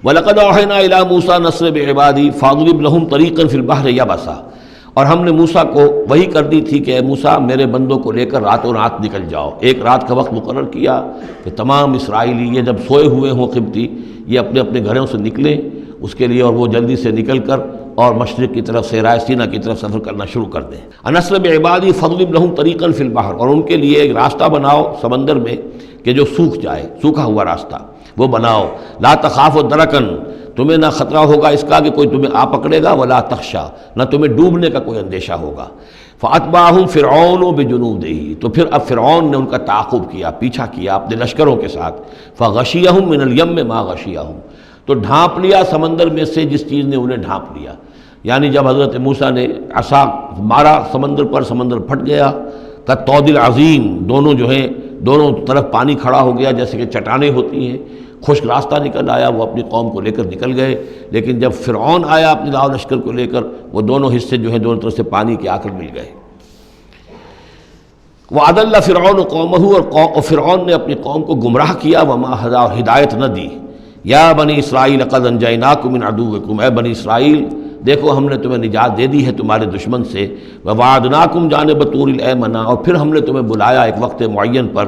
وَلَقَدْ أَوْحَيْنَا إِلَىٰ مُوسَىٰ نَصْرِ بِعِبَادِي فَاضْرِبْ لَهُمْ طَرِيقًا فِي الْبَحْرِ يَبَسًا، اور ہم نے موسیٰ کو وہی کر دی تھی کہ اے موسیٰ میرے بندوں کو لے کر راتوں رات نکل جاؤ۔ ایک رات کا وقت مقرر کیا کہ تمام اسرائیلی یہ جب سوئے ہوئے ہوں قبطی، یہ اپنے اپنے گھروں سے نکلیں اس کے لیے، اور وہ جلدی سے نکل کر اور مشرق کی طرف سے رائے سینا کی طرف سفر کرنا شروع کر دیں۔ نصر بعبادی فضرب لہم طریقا فی البحر، اور ان کے لیے ایک راستہ بناؤ سمندر میں کہ جو سوکھ جائے، سوکھا ہوا راستہ وہ بناؤ۔ لا تخاف درکن، تمہیں نہ خطرہ ہوگا اس کا کہ کوئی تمہیں آ پکڑے گا، ولا تخشا، نہ تمہیں ڈوبنے کا کوئی اندیشہ ہوگا۔ فاتبعہم فرعون بجنودہ، تو پھر اب فرعون نے ان کا تعاقب کیا، پیچھا کیا اپنے لشکروں کے ساتھ۔ فغشیہم من الیم ما غشیہم، تو ڈھانپ لیا سمندر میں سے جس چیز نے انہیں ڈھانپ لیا، یعنی جب حضرت موسیٰ نے عصا مارا سمندر پر، سمندر پھٹ گیا کالطود العظیم، دونوں جو ہیں دونوں طرف پانی کھڑا ہو گیا جیسے کہ چٹانیں ہوتی ہیں، خشک راستہ نکل آیا، وہ اپنی قوم کو لے کر نکل گئے۔ لیکن جب فرعون آیا اپنے لاؤ لشکر کو لے کر، وہ دونوں حصے جو ہیں دونوں طرف سے پانی کے آ کر مل گئے۔ وَأَضَلَّ فِرْعَوْنُ قَوْمَهُ، اور فرعون نے اپنی قوم کو گمراہ کیا، وَمَا هَدَىٰ، اور ہدایت نہ دی۔ یا بنی اسرائیل قد انجیناکم من عدوکم، اے بنی اسرائیل دیکھو ہم نے تمہیں نجات دے دی ہے تمہارے دشمن سے۔ وَوَعَدْنَاكُمْ جانب طور الایمن، اور پھر ہم نے تمہیں بلایا ایک وقت معین پر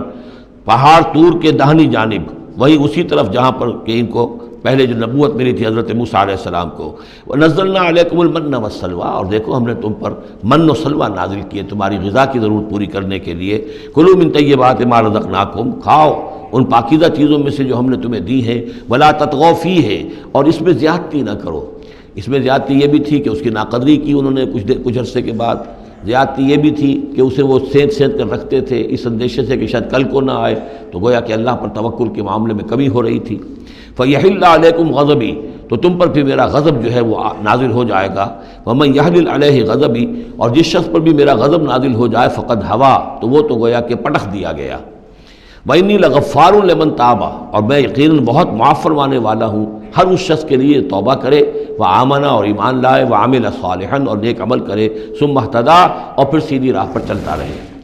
پہاڑ طور کے داہنی جانب، وہی اسی طرف جہاں پر کہ ان کو پہلے جو نبوت ملی تھی حضرت موسیٰ علیہ السلام کو۔ وَنَزَّلْنَا عَلَيْكُمُ الْمَنَّ وَالسَّلْوَىٰ، اور دیکھو ہم نے تم پر من و سلوہ نازل کیے تمہاری غذا کی ضرورت پوری کرنے کے لیے۔ کُلُوا مِن طَیِّبَاتِ مَا رَزَقْنَاکُمْ، کھاؤ ان پاکیزہ چیزوں میں سے جو ہم نے تمہیں دی ہیں۔ وَلَا تَطْغَوْا فِیہِ، اور اس میں زیادتی نہ کرو۔ اس میں زیادتی یہ بھی تھی کہ اس کی ناقدری کی انہوں نے کچھ عرصے کے بعد، زیادتی یہ بھی تھی کہ اسے وہ سینت کر رکھتے تھے اس اندیشے سے کہ شاید کل کو نہ آئے، تو گویا کہ اللہ پر توکل کے معاملے میں کمی ہو رہی تھی۔ فَيَحِلَّ عَلَيْكُمْ غَضَبِي، تو تم پر بھی میرا غضب جو ہے وہ نازل ہو جائے گا۔ وَمَن يَحْلِلْ عَلَيْهِ غَضَبِي، اور جس شخص پر بھی میرا غضب نازل ہو جائے فقد ہوا، تو وہ تو گویا کہ پٹخ دیا گیا۔ وَإِنِّي لَغَفَّارٌ لِمَن تَابَ، اور میں یقیناً بہت معاف فرمانے والا ہوں ہر اس شخص کے لیے توبہ کرے، وآمن، اور ایمان لائے، وعمل صالحا، اور نیک عمل کرے، ثم اہتدی، اور پھر سیدھی راہ پر چلتا رہے۔